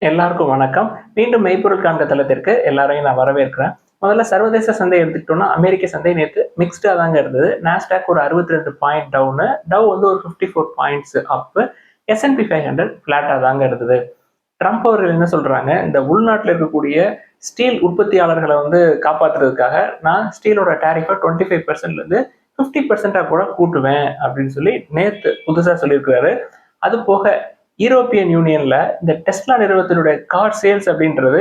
எல்லாருக்கும் வணக்கம். மீண்டும் மெய்ப்பொருள் காண்க தளத்திற்கு எல்லாரையும் நான் வரவேற்கிறேன். முதல்ல சர்வதேச சந்தை எடுத்துக்கிட்டோம்னா, அமெரிக்க சந்தை நேத்து மிக்ஸ்டா தாங்க இருந்தது. நாஸ்டாக் ஒரு 62 பாயிண்ட் டவுனு, டவ் வந்து ஒரு 54 பாயிண்ட்ஸ் அப்பு, S&P 500 ஃபிளாட்டா தாங்க இருந்தது. ட்ரம்ப் அவர்கள் என்ன சொல்றாங்க, இந்த உள்நாட்டுல இருக்கக்கூடிய ஸ்டீல் உற்பத்தியாளர்கள வந்து காப்பாத்துறதுக்காக, நான் ஸ்டீலோட டாரிஃப 25% லேருந்து 50% கூட கூட்டுவேன் அப்படின்னு சொல்லி நேத்து புதுசா சொல்லியிருக்கிறாரு. அது போக யூரோப்பியன் யூனியன்ல இந்த டெஸ்லா நிறுவனத்தினுடைய கார் சேல்ஸ் அப்படின்றது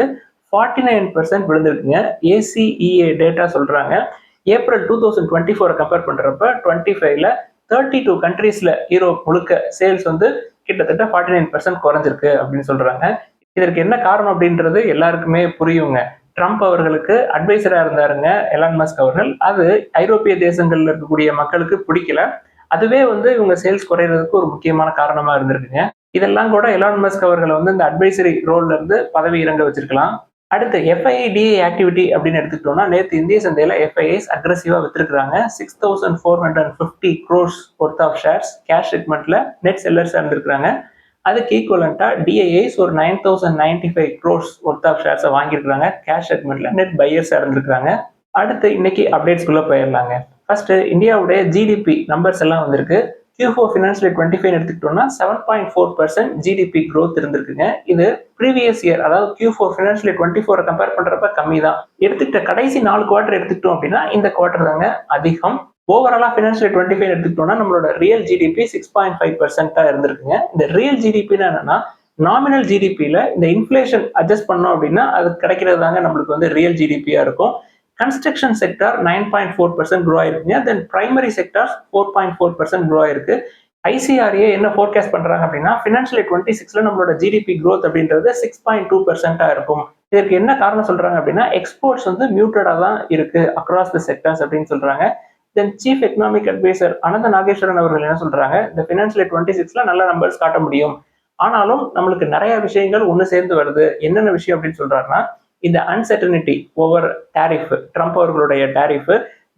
49% விழுந்திருக்குங்க. ACEA டேட்டா சொல்றாங்க. ஏப்ரல் 2024 கம்பேர் பண்றப்ப 25ல 32 கண்ட்ரீஸ்ல யூரோப் முழுக்க சேல்ஸ் வந்து கிட்டத்தட்ட 49% குறைஞ்சிருக்கு அப்படின்னு சொல்றாங்க. இதற்கு என்ன காரணம் அப்படின்றது எல்லாருக்குமே புரியுங்க. ட்ரம்ப் அவர்களுக்கு அட்வைசரா இருந்தாருங்க எலான் மஸ்க் அவர்கள். அது ஐரோப்பிய தேசங்கள்ல இருக்கக்கூடிய மக்களுக்கு பிடிக்கல. அதுவே வந்து இவங்க சேல்ஸ் குறையறதுக்கு ஒரு முக்கியமான காரணமா இருந்திருக்குங்க. இதெல்லாம் கூட எலான் மஸ்க் அவர்களை வந்து இந்த அட்வைசரி ரோல்ல இருந்து பதவி இறங்க வச்சிருக்கலாம். அடுத்து FIDA ஆக்டிவிட்டி அப்படின்னு எடுத்துக்கிட்டோம்னா நேற்று இந்திய சந்தையில FIIs அக்ரெசிவா வித்திருக்காங்க. 6450 crores worth of shares cash செக்மெண்ட்ல நெட் செல்லர்ஸ் இருந்திருக்காங்க. அதுக்கு ஈக்குவலண்டா DIIs ஒரு 9095 crores ஒர்த் ஆஃப் ஷேர்ஸை வாங்கியிருக்காங்க. கேஷ் செக்மெண்ட்ல நெட் பையர்ஸ் இருந்திருக்காங்க. அடுத்து இன்னைக்கு அப்டேட்ஸ்குள்ள போயிடலாங்க. ஃபர்ஸ்ட் இந்தியாவுடைய GDP நம்பர்ஸ் எல்லாம் வந்திருக்கு. Q4 ஃபினான்ஷியல் 25 எடுத்துக்கிட்டோம்னா 7.4% GDP growth இருந்திருக்குங்க. இது ப்ரீவியஸ் இயர் அதாவது Q4 ஃபினான்ஷியல் 24 கம்பேர் பண்றப்ப கம்மி தான். எடுத்துக்கிட்ட கடைசி 4 குவார்டர் எடுத்துக்கிட்டோம் அப்படின்னா இந்த குவார்டர் தாங்க அதிகம். ஓவராலா ஃபினான்ஷியல் 25 எடுத்துக்கிட்டோம்னா நம்மளோட ரியல் GDP 6.5% இருந்திருக்குங்க. இந்த ரியல் ஜிடிபின்னா என்னன்னா நாமினல் ஜிடிபியில இந்த இன்ஃபிளேஷன் அட்ஜஸ்ட் பண்ணோம் அப்படின்னா அது கிடைக்கிறது தாங்க நம்மளுக்கு வந்து ரியல் ஜிடிபியா இருக்கும். கன்ஸ்ட்ரக்ஷன் செக்டார் 9.4% க்ரோ ஆயிருக்குங்க. தென் பிரைமரி செக்டார் 4.4% க்ரோ ஆயிருக்கு. ICRA என்ன ஃபோர்காஸ்ட் பண்றாங்க அப்படின்னா ஃபினான்ஷியல் 26ல நம்மளோட ஜிடிபி க்ரோத் அப்படின்றது 6.2% இருக்கும். இதற்கு என்ன காரணம் சொல்றாங்க அப்படின்னா எக்ஸ்போர்ட்ஸ் வந்து மியூட்டடா தான் இருக்கு அக்ராஸ் த செக்டர்ஸ் அப்படின்னு சொல்றாங்க. தென் சீஃப் எக்கனாமிக் அட்வைசர் அனந்த நாகேஸ்வரன் அவர்கள் என்ன சொல்றாங்க, இந்த ஃபினான்ஷியல் 26ல நல்ல நம்பர்ஸ் காட்ட முடியும். ஆனாலும் நம்மளுக்கு நிறைய விஷயங்கள் ஒன்று சேர்ந்து வருது. என்னென்ன விஷயம் அப்படின்னு சொல்றாருன்னா இந்த அன்சர்டனிட்டி ஓவர் டாரிஃப், ட்ரம்ப் அவர்களுடைய டாரிஃப்,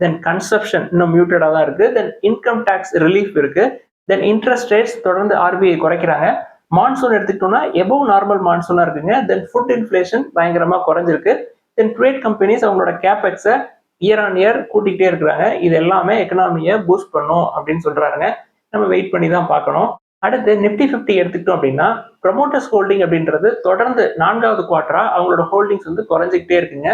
தென் கன்சப்ஷன் இன்னும் மியூட்டடா தான் இருக்கு, தென் இன்கம் டேக்ஸ் ரிலீஃப் இருக்கு, தென் இன்ட்ரெஸ்ட் ரேட்ஸ் தொடர்ந்து RBI குறைக்கிறாங்க. மான்சூன் எடுத்துக்கிட்டோம்னா எபோவ் நார்மல் மான்சூனா இருக்குங்க. தென் ஃபுட் இன்ஃபிளேஷன் பயங்கரமா குறைஞ்சிருக்கு. தென் ட்ரேட் கம்பெனிஸ் அவங்களோட கேபெக்ஸை இயர் ஆன் இயர் கூட்டிகிட்டே இருக்கிறாங்க. இது எல்லாமே எக்கனாமியை பூஸ்ட் பண்ணும் அப்படின்னு சொல்றாங்க. நம்ம வெயிட் பண்ணி தான் பார்க்கணும். அடுத்து நிப்டி 50 எடுத்துக்கிட்டோம் அப்படின்னா ப்ரொமோட்டர்ஸ் ஹோல்டிங் அப்படின்றது தொடர்ந்து 4வது குவார்டரா அவங்களோட ஹோல்டிங்ஸ் வந்து குறைஞ்சிக்கிட்டே இருக்குங்க.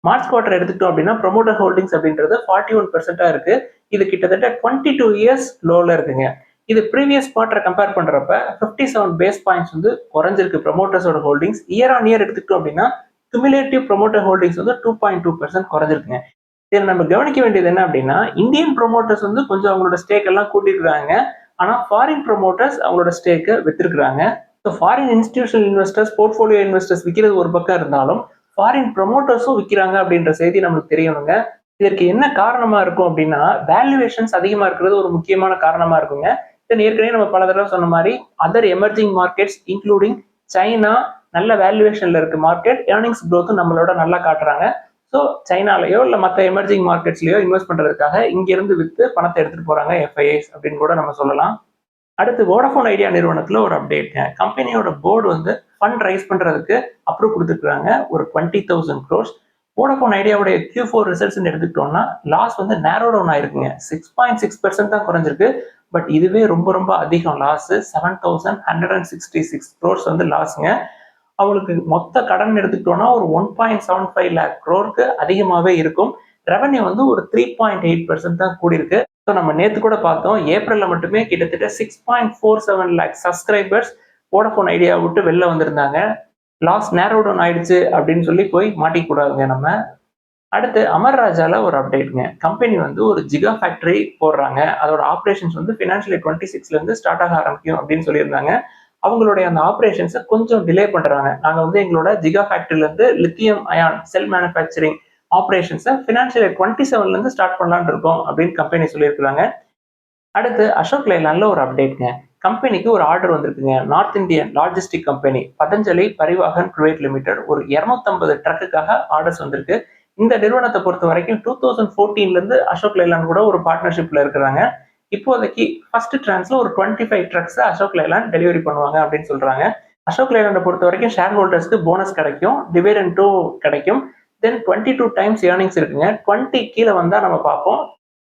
மார்ச் குவார்டர் எடுத்துக்கிட்டோம் அப்படின்னா ப்ரொமோட்டர் ஹோல்டிங்ஸ் அப்படின்றது 41% இருக்கு. இது கிட்டத்தட்ட 22 இயர்ஸ் லோல இருக்குங்க. இது ப்ரீவியஸ் குவார்டரை கம்பேர் பண்றப்ப 57 பேஸ் பாயிண்ட்ஸ் வந்து குறைஞ்சிருக்கு ப்ரொமோட்டர்ஸோட ஹோல்டிங்ஸ். இயர் ஆன் இயர் எடுத்துக்கிட்டோம் அப்படின்னா குமுலேட்டிவ் ப்ரொமோட்டர் ஹோல்டிங்ஸ் வந்து 2.2% குறைஞ்சிருக்குங்க. இதில் நம்ம கவனிக்க வேண்டியது என்ன அப்படின்னா இந்தியன் ப்ரொமோட்டர்ஸ் வந்து கொஞ்சம் அவங்களோட ஸ்டேக் எல்லாம் கூட்டியிருக்காங்க. ஆனால் ஃபாரின் ப்ரொமோட்டர்ஸ் அவங்களோட ஸ்டேக்கை வித்திருக்கிறாங்க. So foreign institutional investors portfolio investors விற்கிறது ஒரு பக்கம் இருந்தாலும் ஃபாரின் ப்ரொமோட்டர்ஸும் விற்கிறாங்க அப்படின்ற செய்தி நம்மளுக்கு தெரியணுங்க. இதற்கு என்ன காரணமா இருக்கும் அப்படின்னா வேல்யூவேஷன்ஸ் அதிகமா இருக்கிறது ஒரு முக்கியமான காரணமா இருக்குங்க. தென் ஏற்கனவே நம்ம பல தடவை சொன்ன மாதிரி other emerging markets including China நல்ல வேல்யூவேஷன்ல இருக்கு மார்க்கெட், ஏர்னிங்ஸ் க்ரோத்தும் நம்மளோட நல்லா காட்டுறாங்க. ஸோ சைனாலேயோ இல்லை மற்ற எமர்ஜிங் மார்க்கெட்ஸ்லையோ இன்வெஸ்ட் பண்ணுறதுக்காக இங்கிருந்து விற்று பணத்தை எடுத்துகிட்டு போகிறாங்க FIIs அப்படின்னு கூட நம்ம சொல்லலாம். அடுத்து வோடஃபோன் ஐடியா நிறுவனத்தில் ஒரு அப்டேட்ங்க. கம்பெனியோட போர்டு வந்து ஃபண்ட் ரைஸ் பண்ணுறதுக்கு அப்ரூவ் கொடுத்துருக்காங்க ஒரு 20,000 crores. வோடஃபோன் ஐடியாவுடைய Q4 ரிசல்ட்ஸ் எடுத்துக்கிட்டோம்னா லாஸ் வந்து நேரோ டவுன் ஆயிருக்குங்க. 6.6% தான் குறைஞ்சிருக்கு. பட் இதுவே ரொம்ப ரொம்ப அதிகம் லாஸ். 7,166 crores வந்து லாஸுங்க. அவங்களுக்கு மொத்த கடன் எடுத்துக்கிட்டோம்னா ஒரு 1.75 lakh crore அதிகமாகவே இருக்கும். ரெவன்யூ வந்து ஒரு 3.8% தான் கூடியிருக்கு. ஸோ நம்ம நேற்று கூட பார்த்தோம் ஏப்ரலில் மட்டுமே கிட்டத்தட்ட 6.47 lakh சப்ஸ்கிரைபர்ஸ் வோடஃபோன் ஐடியா விட்டு வெளில வந்திருந்தாங்க. லாஸ் நேரோ டவுன் ஆயிடுச்சு அப்படின்னு சொல்லி போய் மாட்டிக்கூடாதுங்க நம்ம. அடுத்து அமர் ராஜால ஒரு அப்டேட்டுங்க. கம்பெனி வந்து ஒரு ஜிகா ஃபேக்டரி போடுறாங்க. அதோட ஆப்ரேஷன்ஸ் வந்து ஃபினான்ஷியல் 26ல இருந்து ஸ்டார்ட் ஆக ஆரம்பிக்கும் அப்படின்னு சொல்லியிருந்தாங்க. அவங்களுடைய அந்த ஆப்ரேஷன்ஸை கொஞ்சம் டிலே பண்றாங்க. நாங்க வந்து எங்களோட ஜிகா ஃபேக்டரியில இருந்து லித்தியம் அயான் செல் மேனுஃபேக்சரிங் ஆப்ரேஷன்ஸை ஃபினான்ஷியல் 27ல இருந்து ஸ்டார்ட் பண்ணலான்னு இருக்கோம் அப்படின்னு கம்பெனி சொல்லியிருக்காங்க. அடுத்து அசோக் லைலாண்ட்ல ஒரு அப்டேட்ங்க. கம்பெனிக்கு ஒரு ஆர்டர் வந்திருக்குங்க. North Indian logistic company Patanjali Parivahan private limited ஒரு 250 ட்ரக்குக்காக ஆர்டர்ஸ் வந்திருக்கு. இந்த நிறுவனத்தை பொறுத்த வரைக்கும் 2014ல இருந்து அசோக் லைலாண்ட் கூட ஒரு பார்ட்னர்ஷிப்ல இருக்கிறாங்க. இப்போதைக்கு ஃபர்ஸ்ட் டிரான்ஸ்ல ஒரு 25 ட்ரக்ஸ் அசோக் லைலாண்ட் டெலிவரி பண்ணுவாங்க அப்படின்னு சொல்றாங்க. அசோக் லேலண்டை பொறுத்த வரைக்கும் ஷேர் ஹோல்டர்ஸ்க்கு போனஸ் கிடைக்கும், டிவிடெண்டும் கிடைக்கும். தென் 22 டைம்ஸ் ஏர்னிங்ஸ் இருக்குங்க. 20 கீழே வந்தா நம்ம பார்ப்போம்.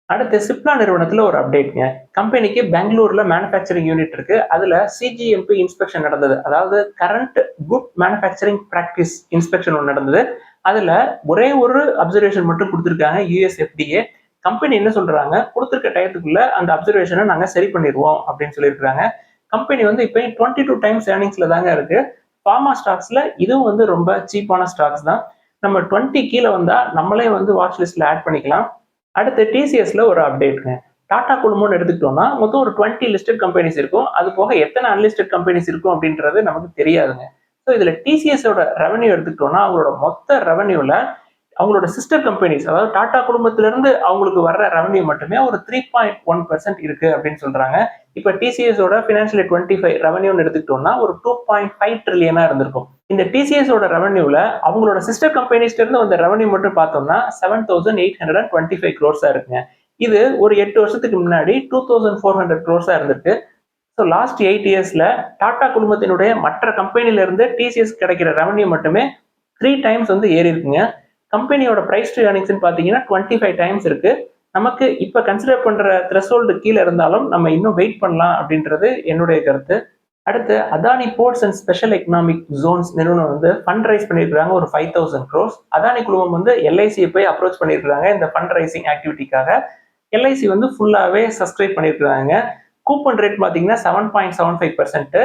அடுத்து சிப்லா நிறுவனத்துல ஒரு அப்டேட்ங்க. கம்பெனிக்கு பெங்களூர்ல மேனுஃபேக்சரிங் யூனிட் இருக்கு. அதுல சிஜிஎம்பி இன்ஸ்பெக்ஷன் நடந்தது. அதாவது current good manufacturing practice inspection ஒன்று நடந்தது. அதுல ஒரே ஒரு அப்சர்வேஷன் மட்டும் கொடுத்துருக்காங்க யூஎஸ்எஃப்டிஏ. கம்பெனி என்ன சொல்றாங்க, கொடுத்துருக்க டயத்துக்குள்ள அந்த அப்சர்வேஷனை நாங்க சரி பண்ணிடுவோம் அப்படின்னு சொல்லியிருக்காங்க. கம்பெனி வந்து இப்போ 22 டைம்ஸ் ஏர்னிங்ஸ்ல தாங்க இருக்கு. ஃபார்மா ஸ்டாக்ஸ்ல இதுவும் வந்து ரொம்ப சீப்பான ஸ்டாக்ஸ் தான். நம்ம 20 கீழே வந்தா நம்மளே வந்து வாட்ச் லிஸ்ட்ல ஆட் பண்ணிக்கலாம். அடுத்து டிசிஎஸ்ல ஒரு அப்டேட்ங்க. டாடா குழுமம்னு எடுத்துக்கிட்டோம்னா மொத்தம் ஒரு 20 லிஸ்டட் கம்பெனிஸ் இருக்கும். அது போக எத்தனை அன்லிஸ்டட் கம்பெனிஸ் இருக்கும் அப்படின்றது நமக்கு தெரியாதுங்க. ஸோ இதுல டிசிஎஸோட ரெவன்யூ எடுத்துக்கிட்டோம்னா அவங்களோட மொத்த ரெவன்யூல அவங்களோட சிஸ்டர் கம்பெனிஸ், அதாவது டாடா குடும்பத்திலிருந்து அவங்களுக்கு வர்ற ரெவன்யூ மட்டுமே ஒரு 3.1% இருக்கு அப்படின்னு சொல்றாங்க. இப்ப டிசிஎஸோட ஃபினான்ஷியல் 25 ரெவன்யூன்னு எடுத்துக்கிட்டோம்னா ஒரு 2.5 ட்ரில்லியனா இருந்திருக்கும். இந்த டிசிஎஸோட ரெவன்யூல அவங்களோட சிஸ்டர் கம்பெனிஸ்ல இருந்து வந்த ரெவன்யூ மட்டும் பார்த்தோம்னா 7,825 crores இருக்குங்க. இது ஒரு 8 வருஷத்துக்கு முன்னாடி 2,400 crores இருந்திருக்கு. ஸோ லாஸ்ட் 8 இயர்ஸ்ல டாடா குழுமத்தினுடைய மற்ற கம்பெனில இருந்து டிசிஎஸ் கிடைக்கிற ரெவன்யூ மட்டுமே 3 டைம்ஸ் வந்து ஏறி இருக்குங்க. கம்பெனியோட பிரைஸ் டு ஏர்னிங்ஸ் பார்த்தீங்கன்னா 25 டைம்ஸ் இருக்கு. நமக்கு இப்ப கன்சிடர் பண்ற த்ரெஷோல்டு கீழே இருந்தாலும் நம்ம இன்னும் வெயிட் பண்ணலாம் அப்படின்றது என்னுடைய கருத்து. அடுத்து Adani ports and special economic zones நிறுவனம் வந்து ஃபண்ட் ரைஸ் பண்ணியிருக்காங்க ஒரு 5,000 crores. அதானி குழுமம் வந்து எல்ஐசியை போய் அப்ரோச் பண்ணியிருக்காங்க இந்த ஃபண்ட் ரைசிங் ஆக்டிவிட்டிக்காக. எல்ஐசி வந்து ஃபுல்லாவே சப்ஸ்கிரைப் பண்ணியிருக்காங்க. கூப்பன் ரேட் பார்த்தீங்கன்னா 7.75%.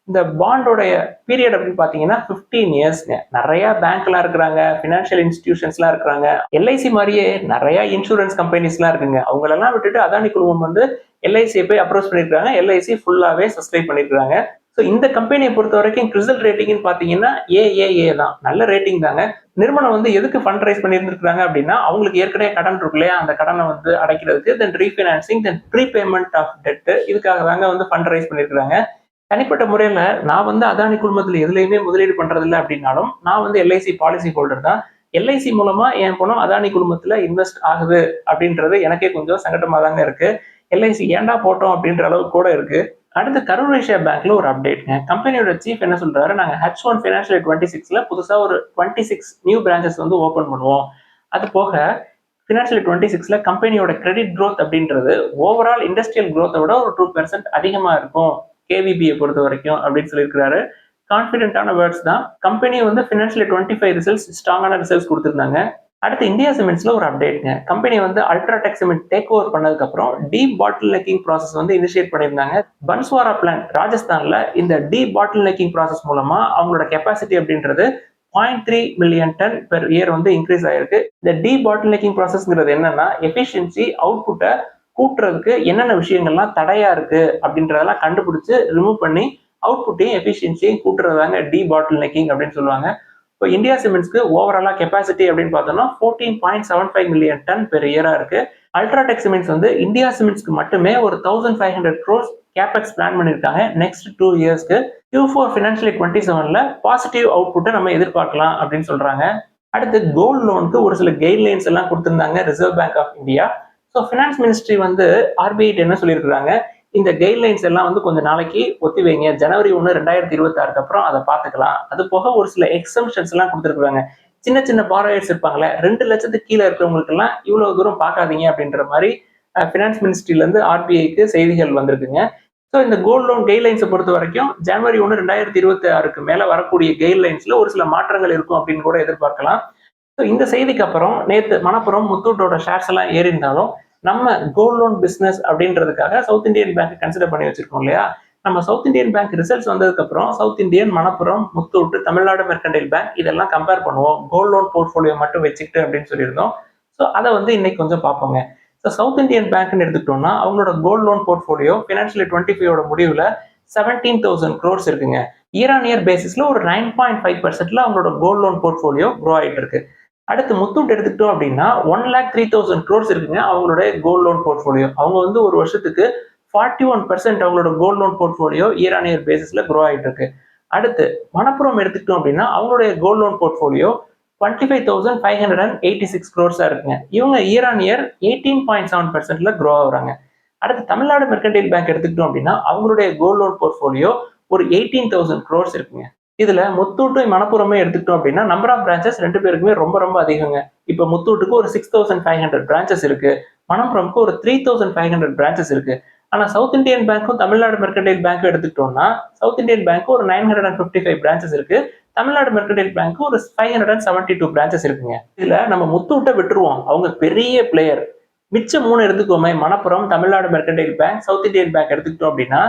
இந்த பாண்டோடைய பீரியட் அப்படின்னு பார்த்தீங்கன்னா 15 இயர்ஸ்ங்க. நிறைய பேங்க்லாம் இருக்கிறாங்க, ஃபினான்ஷியல் இன்ஸ்டிடியூஷன்ஸ்லாம் இருக்கிறாங்க, எல்ஐசி மாதிரியே நிறைய இன்சூரன்ஸ் கம்பெனிஸ்லாம் இருக்குங்க. அவங்களெல்லாம் விட்டுட்டு அதானி குழுமம் வந்து எல்ஐசியை போய் அப்ரோச் பண்ணியிருக்காங்க. எல்ஐசி ஃபுல்லாவே சப்ஸ்கிரைப் பண்ணியிருக்காங்க. ஸோ இந்த கம்பெனியை பொறுத்த வரைக்கும் கிறிசல் ரேட்டிங்னு பார்த்தீங்கன்னா ஏஏஏ தான், நல்ல ரேட்டிங் தாங்க. நிறுவனம் வந்து எதுக்கு ஃபண்ட் ரைஸ் பண்ணியிருந்திருக்காங்க அப்படின்னா அவங்களுக்கு ஏற்கனவே கடன் இருக்கு இல்லையா, அந்த கடனை வந்து அடைக்கிறதுக்கு, then refinancing, then prepayment of debt, இதுக்காக தாங்க வந்து ஃபண்ட் ரைஸ் பண்ணியிருக்காங்க. தனிப்பட்ட முறையில நான் வந்து அதானி குழுமத்தில் எதுலையுமே முதலீடு பண்றதில்லை அப்படின்னாலும் நான் வந்து எல்ஐசி பாலிசி ஹோல்டர் தான். எல்ஐசி மூலமா என் பணம் அதானி குழுமத்துல இன்வெஸ்ட் ஆகுது அப்படின்றது எனக்கே கொஞ்சம் சங்கடமா தாங்க இருக்கு. எல்ஐசி ஏன்டா போட்டோம் அப்படின்ற அளவுக்கு கூட இருக்கு. அடுத்து கரூர் வைஸ்யா பேங்க்ல ஒரு அப்டேட்ங்க. கம்பெனியோட சீஃப் என்ன சொல்றாரு, நாங்க H1 ஃபினான்ஷியல் 26ல புதுசா ஒரு 26 நியூ பிரான்ச்சஸ் வந்து ஓபன் பண்ணுவோம். அது போக ஃபினான்ஷியல் 26ல கம்பெனியோட கிரெடிட் க்ரோத் அப்படின்றது ஓவரால் இண்டஸ்ட்ரியல் க்ரோத்தை விட ஒரு 2% அதிகமா இருக்கும் கேவிபியை பொறுத்த வரைக்கும் அப்படின்னு சொல்லியிருக்கிறாரு. கான்ஃபிடென்ட்டான வேர்ட்ஸ் தான். கம்பெனி வந்து ஃபினான்ஷியல் 25 ரிசல்ட்ஸ் ஸ்ட்ராங்கான ரிசல்ட்ஸ் கொடுத்துருந்தாங்க. அடுத்து இந்தியா சிமெண்ட்ஸ்ல ஒரு அப்டேட்ங்க. கம்பெனி வந்து அல்ட்ராடெக் சிமெண்ட் டேக் ஓவர் பண்ணதுக்கு அப்புறம் டீப் பாட்டில் நெக்கிங் ப்ராசஸ் வந்து இனிஷியேட் பண்ணியிருந்தாங்க. பன்ஸ்வாரா பிளான்ட் ராஜஸ்தான்ல இந்த டீப் பாட்டில் நெக்கிங் ப்ராசஸ் மூலமா அவங்களோட கெப்பாசிட்டி அப்படின்றது 0.3 மில்லியன் டன் பெர் இயர் வந்து இன்க்ரீஸ் ஆயிருக்கு. இந்த டீப் பாட்டில் நெக்கிங் ப்ராசஸ்ங்கிறது என்னன்னா எஃபிஷியன்சி அவுட்புட்டை கூட்டுறதுக்கு என்னென்ன விஷயங்கள்லாம் தடையா இருக்கு அப்படின்றதெல்லாம் கண்டுபிடிச்சு ரிமூவ் பண்ணி அவுட்புட்டையும் எஃபிஷியன்சியும் கூட்டுறதாங்க டீ பாட்டில் நெக்கிங் அப்படின்னு சொல்லுவாங்க. இப்போ இந்தியா சிமெண்ட்ஸ்க்கு ஓவராலா கெப்பாசிட்டி அப்படின்னு பார்த்தோம்னா 14.75 மில்லியன் டன் பெர் இயரா இருக்கு. அல்ட்ராடெக் சிமெண்ட்ஸ் வந்து இந்தியா சிமெண்ட்ஸ்க்கு மட்டுமே ஒரு 1,500 crores கேபெக்ஸ் பிளான் பண்ணியிருக்காங்க நெக்ஸ்ட் 2 இயர்ஸ்க்கு. Q4 ஃபினான்ஷியல் 27ல பாசிட்டிவ் அவுட்புட்டை நம்ம எதிர்பார்க்கலாம் அப்படின்னு சொல்றாங்க. அடுத்து கோல்டு லோனுக்கு ஒரு சில கைட்லைன்ஸ் எல்லாம் கொடுத்திருந்தாங்க Reserve Bank of India. So finance ministry வந்து ஆர்பிஐ என்ன சொல்லியிருக்காங்க, இந்த கைட்லைன்ஸ் எல்லாம் வந்து கொஞ்சம் நாளைக்கு ஒத்தி வைங்க, ஜனவரி 1, 2026 அப்புறம் அதை பார்த்துக்கலாம். அது போக ஒரு சில எக்ஸம்ஷன்ஸ் எல்லாம் கொடுத்துருக்காங்க. சின்ன சின்ன பாரோயர்ஸ் இருப்பாங்களே, 2 லட்சத்துக்கு கீழே இருக்கிறவங்களுக்கு எல்லாம் இவ்வளவு தூரம் பார்க்காதீங்க அப்படின்ற மாதிரி ஃபினான்ஸ் மினிஸ்ட்ரியில இருந்து ஆர்பிஐக்கு செய்திகள் வந்திருக்குங்க. ஸோ இந்த கோல்டு லோன் கைட்லைன்ஸை பொறுத்த வரைக்கும் ஜனவரி 1, 2026 மேல வரக்கூடிய கைட்லைன்ஸ்ல ஒரு சில மாற்றங்கள் இருக்கும் அப்படின்னு கூட எதிர்பார்க்கலாம். ஸோ இந்த செய்திக்கு அப்புறம் நேற்று மணப்புறம் முத்தூட்டோட ஷேர்ஸ் எல்லாம் ஏறி இருந்தாலும் நம்ம கோல்ட் லோன் பிசினஸ் அப்படின்றதுக்காக சவுத் இந்தியன் பேங்க் கன்சிடர் பண்ணி வச்சிருக்கோம் இல்லையா. நம்ம சவுத் இந்தியன் பேங்க் ரிசல்ட்ஸ் வந்ததுக்கு அப்புறம் south Indian, Manappuram, Muthoot, Tamil Nadu mercantile bank இதெல்லாம் கம்பேர் பண்ணுவோம் கோல்ட் லோன் போர்ட்ஃபோலியோ மட்டும் வச்சுக்கிட்டு அப்படின்னு சொல்லியிருந்தோம். ஸோ அதை வந்து இன்னைக்கு கொஞ்சம் பார்ப்போங்க. ஸோ சவுத் இந்தியன் பேங்க்னு எடுத்துக்கிட்டோம்னா அவங்களோட கோல்ட் லோன் போர்ட்ஃபோலியோ ஃபினான்ஷியல் 25 முடிவில் 17,000 crores இருக்குங்க. இயர் ஆன் இயர் பேசிஸ்ல ஒரு 9.5%ல அவங்களோட கோல்ட் லோன் போர்ட்ஃபோலியோ க்ரோ ஆயிட்டு இருக்கு. அடுத்து முத்தூட் எடுத்துக்கிட்டோம் அப்படின்னா 1,03,000 crores இருக்குங்க அவங்களோட கோல்ட் லோன் போர்ட்ஃபோலியோ. அவங்க வந்து ஒரு வருஷத்துக்கு 41% அவங்களோட gold loan portfolio year on year பேசிஸ்ல க்ரோ ஆயிட்டு இருக்கு. அடுத்து மணப்புறம் எடுத்துக்கிட்டோம் அப்படின்னா அவங்களுடைய கோல்ட் லோன் போர்ட்ஃபோலியோ 25,586 crores இருக்குங்க. இவங்க இயர் ஆன் இயர் 18.7%ல க்ரோ ஆகுறாங்க. அடுத்து தமிழ்நாடு மெர்கண்டைல் பேங்க் எடுத்துக்கிட்டோம் அப்படின்னா அவங்களுடைய கோல்ட் லோன் போர்ட்ஃபோலியோ ஒரு 18,000 crores இருக்குங்க. இதுல முத்தூட்டு மணப்புறமே எடுத்துக்கிட்டோம் அப்படின்னா நம்பர் ஆஃப் பிரான்ச்சஸ் ரெண்டு பேருக்குமே ரொம்ப ரொம்ப அதிகங்க. இப்ப முத்தூட்டுக்கு ஒரு 6500 பிரான்ச்சஸ் இருக்கு. மணப்புறம்க்கு ஒரு 3500 பிரான்ச்சஸ் இருக்கு. ஆனா சவுத் இந்தியன் பேங்க்கும் தமிழ்நாடு மெர்கன்டைல் பேங்க்கும் எடுத்துக்கிட்டோம்னா சவுத் இந்தியன் பேங்க் ஒரு 955 பிரான்ச்சஸ் இருக்கு. தமிழ்நாடு மெர்கன்டைல் பேங்க் ஒரு 572 பிரான்ச்சஸ் இருக்குங்க. இதுல நம்ம முத்தூட்டை விட்டுருவோம், அவங்க பெரிய பிளேயர். மிச்சம் 3 எடுத்துக்கோமே, Manappuram, Tamil Nadu Mercantile Bank, South Indian Bank எடுத்துக்கிட்டோம் அப்படின்னா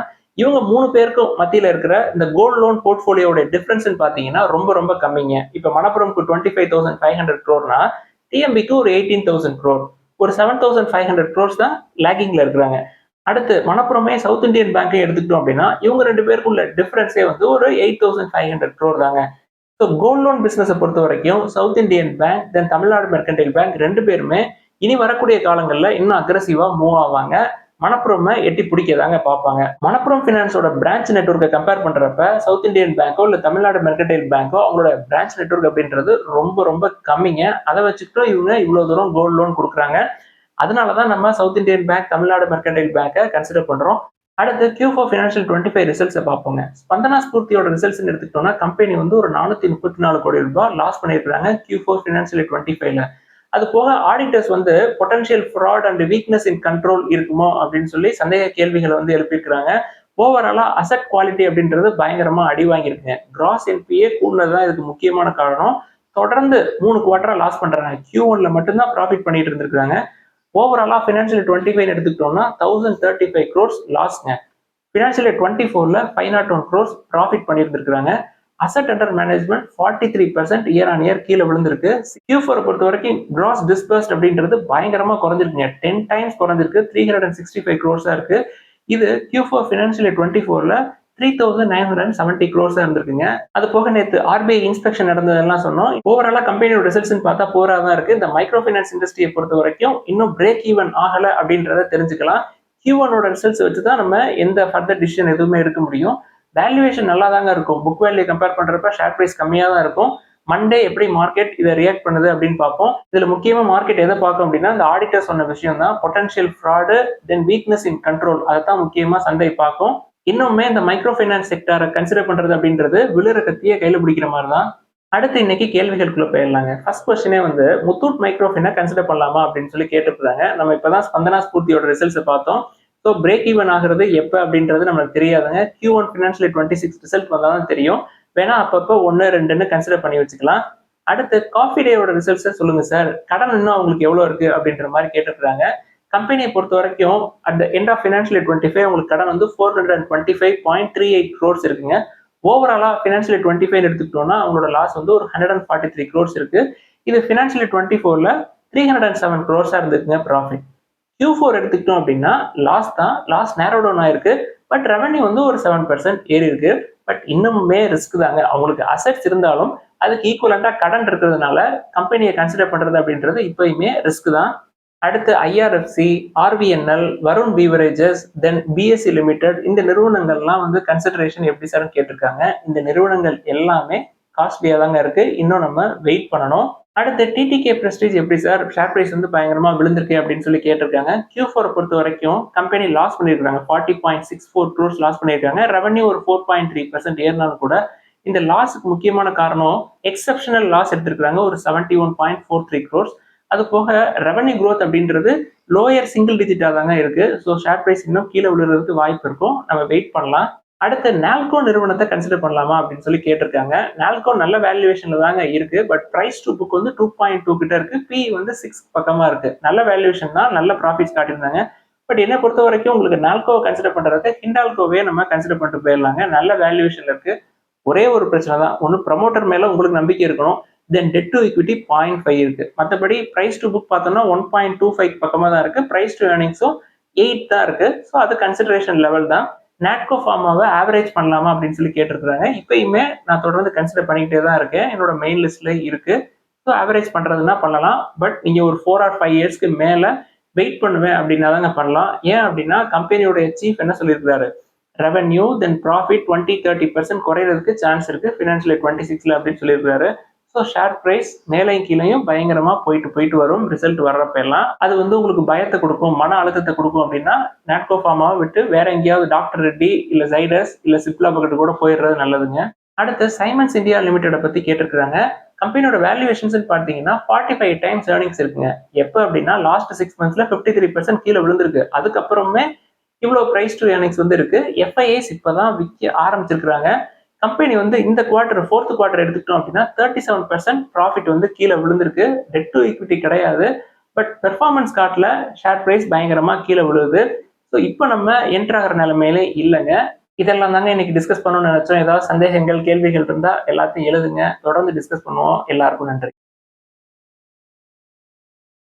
இவங்க 3 பேருக்கும் மத்தியில இருக்கிற இந்த கோல்ட் லோன் போர்ட்ஃபோலியோட டிஃபரன்ஸ்னு பாத்தீங்கன்னா ரொம்ப ரொம்ப கம்மிங்க. இப்ப மணப்புரம்க்கு 25,500 crore டிஎம்பிக்கு ஒரு 18,000 crore, ஒரு 7,500 crores தான் லேகிங்ல இருக்கிறாங்க. அடுத்து மணப்புரமே சவுத் இந்தியன் பேங்கையும் எடுத்துக்கிட்டோம் அப்படின்னா இவங்க 2 பேருக்குள்ள டிஃபரன்ஸே வந்து ஒரு 8,500 crore தாங்க. ஸோ கோல்ட் லோன் பிசினஸை பொறுத்த வரைக்கும் சவுத் இந்தியன் பேங்க் தென் தமிழ்நாடு மெர்கன்டைல் பேங்க் 2 பேருமே இனி வரக்கூடிய காலங்களில் இன்னும் அக்ரெசிவா மூவ் ஆவாங்க. மணப்புரமை எட்டி பிடிக்கதாங்க பார்ப்பாங்க. மணப்புரம் ஃபினான்ஸோட பிரான்ச் நெட்வொர்க்கை கம்பேர் பண்றப்ப சவுத் இந்தியன் பேங்கோ இல்ல தமிழ்நாடு மெர்கன்டைல் பேங்கோ அவங்களோட பிரான்ச் நெட்வொர்க் அப்படின்றது ரொம்ப ரொம்ப கம்மிங்க. அதை வச்சுக்கிட்டு இவங்க இவ்வளவு தூரம் கோல்ட் லோன் கொடுக்குறாங்க. அதனாலதான் நம்ம South Indian Bank Tamil Nadu Mercantile பேங்கை கன்சிடர் பண்றோம். அடுத்து Q4 ஃபினான்ஷியல் 25 ரிசல்ட்ஸை பார்ப்போங்க. ஸ்பந்தனா ஸ்பூர்த்தியோட ரிசல்ட்ஸ் எடுத்துக்கிட்டோம்னா கம்பெனி வந்து ஒரு 434 கோடி ரூபாய் லாஸ் பண்ணியிருக்காங்க Q4 ஃபினான்ஷியல் 25ல. அது போக ஆடிட்டர்ஸ் வந்து potential fraud and weakness in control இருக்குமோ அப்படின்னு சொல்லி சந்தேக கேள்விகளை வந்து எழுப்பியிருக்கிறாங்க. ஓவராலா அசட் குவாலிட்டி அப்படின்றது பயங்கரமா அடி வாங்கியிருக்குங்க. கிராஸ் என்பிஏ கூடுனதுதான் இதுக்கு முக்கியமான காரணம். தொடர்ந்து 3 குவார்டரா லாஸ் பண்றாங்க. Q1ல மட்டும்தான் ப்ராஃபிட் பண்ணிட்டு இருந்திருக்காங்க. ஓவராலா ஃபினான்ஷியல் 25 எடுத்துக்கிட்டோம்னா 1035 crores லாஸ்ங்க. ஃபினான்ஷியல் 24ல 501 crores ப்ராஃபிட் பண்ணியிருந்திருக்காங்க. Asset under management 43% year on year கீழே விழுந்திருக்கு. Q4 பொறுத்த வரைக்கும் கிராஸ் டிஸ்பர்ஸ்ட் அப்படின்றது பயங்கரமா குறைஞ்சிருக்குங்க. 10 டைம்ஸ் குறைஞ்சிருக்கு. 365 crores இருக்கு. இது Q4 ஃபினான்ஷியல் 24ல 3,970 crores இருந்திருக்குங்க. அது போக நேற்று ஆர்பிஐ இன்ஸ்பெக்ஷன் நடந்ததெல்லாம் சொன்னோம். ஓவராலா கம்பெனியோட ரிசல்ட்ஸ் பார்த்தா போரா தான் இருக்கு. இந்த மைக்ரோ ஃபைனான்ஸ் இண்டஸ்ட்ரியை பொறுத்த வரைக்கும் இன்னும் பிரேக் ஈவன் ஆகல அப்படின்றத தெரிஞ்சுக்கலாம். Q1ஓட ரிசல்ட்ஸ் வச்சு தான் நம்ம எந்த ஃபர்தர் டிசிஷன் எதுவுமே எடுக்க முடியும். வேல்யூவேஷன் நல்லா தாங்க இருக்கும். புக் வேல்யூ கம்பேர் பண்றப்ப ஷேர் பிரைஸ் கம்மியா தான் இருக்கும். மண்டே எப்படி மார்க்கெட் இதை ரியாக்ட் பண்ணுது அப்படின்னு பார்ப்போம். இதுல முக்கியமா மார்க்கெட் எதை பார்க்கும் அப்படின்னா இந்த ஆடிட்டர் சொன்ன விஷயம் தான், பொட்டன்ஷியல் ஃப்ராடு தென் வீக்னஸ் இன் கண்ட்ரோல், அதை தான் முக்கியமா சந்தை பார்க்கும். இன்னுமே இந்த மைக்ரோ ஃபைனான்ஸ் செக்டரை கன்சிடர் பண்றது அப்படின்றது விழுற கத்திய கையில பிடிக்கிற மாதிரி தான். அடுத்து இன்னைக்கு கேள்விகளுக்குள்ள போயிடலாங்க. ஃபர்ஸ்ட் கொஸ்டினே வந்து முத்தூட் மைக்ரோ ஃபைனான்ஸ் கன்சிடர் பண்ணலாமா அப்படின்னு சொல்லி கேட்டுருக்காங்க. நம்ம இப்பதான் ஸ்பந்தனா ஸ்பூர்த்தியோட ரிசல்ட்ஸ் பார்த்தோம். ஸோ பிரேக் ஈவன் ஆகிறது எப்போ அப்படின்றது நம்மளுக்கு தெரியாதுங்க. Q1 ஃபினான்ஷியல் 26 ரிசல்ட் வந்தால் தான் தெரியும். வேணா அப்பப்போ 1, 2ன்னு கன்சிடர் பண்ணி வச்சுக்கலாம். அடுத்து காஃபி டேயோட ரிசல்ட்ஸை சொல்லுங்க சார், கடன் இன்னும் அவங்களுக்கு எவ்வளோ இருக்கு அப்படின்ற மாதிரி கேட்டுருக்காங்க. கம்பெனியை பொறுத்த வரைக்கும் at the end of financial 25 உங்களுக்கு கடன் வந்து 425.38 crores இருக்குங்க. ஓவராலா ஃபினான்ஷியல் 25 எடுத்துக்கிட்டோம்னா அவங்களோட லாஸ் வந்து ஒரு 143 crores இருக்கு. இது ஃபினான்ஷியல் 24ல 307 crores இருந்துக்குங்க ப்ராஃபிட். Q4 எடுத்துக்கிட்டோம் அப்படின்னா லாஸ் தான், லாஸ் நேரோ டவுன் ஆயிருக்கு. பட் ரெவன்யூ வந்து ஒரு 7% ஏறி இருக்கு. பட் இன்னுமே ரிஸ்க் தாங்க. அவங்களுக்கு அசெட்ஸ் இருந்தாலும் அதுக்கு ஈக்குவலண்டா கடன் இருக்கிறதுனால கம்பெனியை கன்சிடர் பண்றது அப்படின்றது இப்பயுமே ரிஸ்க் தான். அடுத்து IRFC, RVNL, வருண் பீவரேஜஸ், தென் BSE லிமிடெட், இந்த நிறுவனங்கள்லாம் வந்து கன்சிடரேஷன் எப்படி சார்னு கேட்டிருக்காங்க. இந்த நிறுவனங்கள் எல்லாமே காஸ்ட்லியா தாங்க இருக்கு. இன்னும் நம்ம வெயிட் பண்ணணும். அடுத்து TTK பிரஸ்டீஜ் எப்படி சார், ஷேர் பிரைஸ் வந்து பயங்கரமா விழுந்திருக்கு அப்படின்னு சொல்லி கேட்டிருக்காங்க. Q4 பொறுத்த வரைக்கும் கம்பெனி லாஸ் பண்ணிருக்காங்க. 40.64 crores லாஸ் பண்ணிருக்காங்க. ரெவன்யூ ஒரு 4.3% ஏறினாலும் கூட இந்த லாஸுக்கு முக்கியமான காரணம் எக்ஸப்ஷனல் லாஸ் எடுத்திருக்காங்க ஒரு 71.43 crores. அது போக ரெவன்யூ growth அப்படின்றது லோயர் சிங்கிள் டிஜிட்டா தாங்க இருக்கு. ஸோ ஷேர் பிரைஸ் இன்னும் கீழே விழுறதுக்கு வாய்ப்பு இருக்கும். நம்ம வெயிட் பண்ணலாம். அடுத்து நால்கோ நிறுவனத்தை கன்சிடர் பண்ணலாமா அப்படின்னு சொல்லி கேட்டிருக்காங்க. நால்கோ நல்ல வேல்யூவேஷன்ல தாங்க இருக்கு. பட் பிரைஸ் டு புக் வந்து 2.2 கிட்ட இருக்கு. பி வந்து 6 பக்கமா இருக்கு. நல்ல வேல்யூவேஷன் தான், நல்ல ப்ராஃபிட்ஸ் காட்டியிருந்தாங்க. பட் என்ன பொறுத்த வரைக்கும் உங்களுக்கு நால்கோவை கன்சிடர் பண்றதுக்கு ஹிண்டால்கோவே நம்ம கன்சிடர் பண்ணிட்டு போயிடலாங்க. நல்ல வேல்யூவேஷன்ல இருக்கு. ஒரே ஒரு பிரச்சனை தான், ஒன்று ப்ரமோட்டர் மேல உங்களுக்கு நம்பிக்கை இருக்கணும். தென் டெட் டு ஈக்விட்டி 0.5 இருக்கு. மற்றபடி பிரைஸ் டு புக் பார்த்தோம்னா 1.25 பக்கமா தான் இருக்கு. பிரைஸ் டு ஏர்னிங்ஸும் 8 தான் இருக்கு. ஸோ அது கன்சிடரேஷன் லெவல் தான். நாட்கோ ஃபார்மாவை ஆவரேஜ் பண்ணலாமா அப்படின்னு சொல்லி கேட்டிருக்காங்க. இப்பயுமே நான் தொடர்ந்து கன்சிடர் பண்ணிக்கிட்டே தான் இருக்கேன். என்னோட மெயின் லிஸ்ட்ல இருக்கு. ஸோ ஆவரேஜ் பண்றதுன்னா பண்ணலாம். பட் நீங்க ஒரு 4 or 5 இயர்ஸ்க்கு மேல வெயிட் பண்ணுவேன் அப்படின்னா தாங்க பண்ணலாம். ஏன் அப்படின்னா கம்பெனியோட சீஃப் என்ன சொல்லியிருக்காரு, ரெவன்யூ தென் ப்ராஃபிட் 20-30% குறையிறதுக்கு சான்ஸ் இருக்கு ஃபினான்ஷியல் 26ல அப்படின்னு சொல்லியிருக்காரு. ஸோ ஷேர் பிரைஸ் மேலையும் கீழையும் பயங்கரமா போயிட்டு வரும் ரிசல்ட் வர்றப்ப எல்லாம். அது வந்து உங்களுக்கு பயத்தை கொடுக்கும், மன அழுத்தத்தை கொடுக்கும். அப்படின்னா நாட்கோ ஃபார்மாவை விட்டு வேற எங்கேயாவது டாக்டர் ரெட்டி இல்ல ஜைடஸ் இல்ல சிப்லா பக்கெட் கூட போயிடுறது நல்லதுங்க. அடுத்து சைமன்ஸ் இந்தியா லிமிடெட பத்தி கேட்டிருக்காங்க. கம்பெனியோட வேல்யூவேஷன்ஸ் பார்த்தீங்கன்னா 45 டைம்ஸ் ஏர்னிங்ஸ் இருக்குங்க. எப்போ அப்படின்னா லாஸ்ட் 6 மந்த்ஸ்ல 53% கீழே விழுந்திருக்கு. அதுக்கப்புறமே இவ்வளோ பிரைஸ் டு ஏர்னிங்ஸ் வந்து இருக்கு. எஃப்ஐஐஸ் இப்பதான் விற்க ஆரம்பிச்சிருக்காங்க. கம்பெனி வந்து இந்த குவார்டர் ஃபோர்த் குவார்டர் எடுத்துக்கிட்டோம் அப்படின்னா 37% ப்ராஃபிட் வந்து கீழே விழுந்திருக்கு. டெட் டு ஈக்விட்டி கிடையாது. பட் பெர்ஃபார்மன்ஸ் கார்ட்ல ஷேர் பிரைஸ் பயங்கரமா கீழே விழுது. ஸோ இப்போ நம்ம என்டர் ஆகிற நிலைமையிலே இல்லைங்க. இதெல்லாம் தாங்க இன்னைக்கு டிஸ்கஸ் பண்ணணும்னு நினைச்சோம். ஏதாவது சந்தேகங்கள் கேள்விகள் இருந்தா எல்லாத்தையும் எழுதுங்க. தொடர்ந்து டிஸ்கஸ் பண்ணுவோம். எல்லாருக்கும் நன்றி.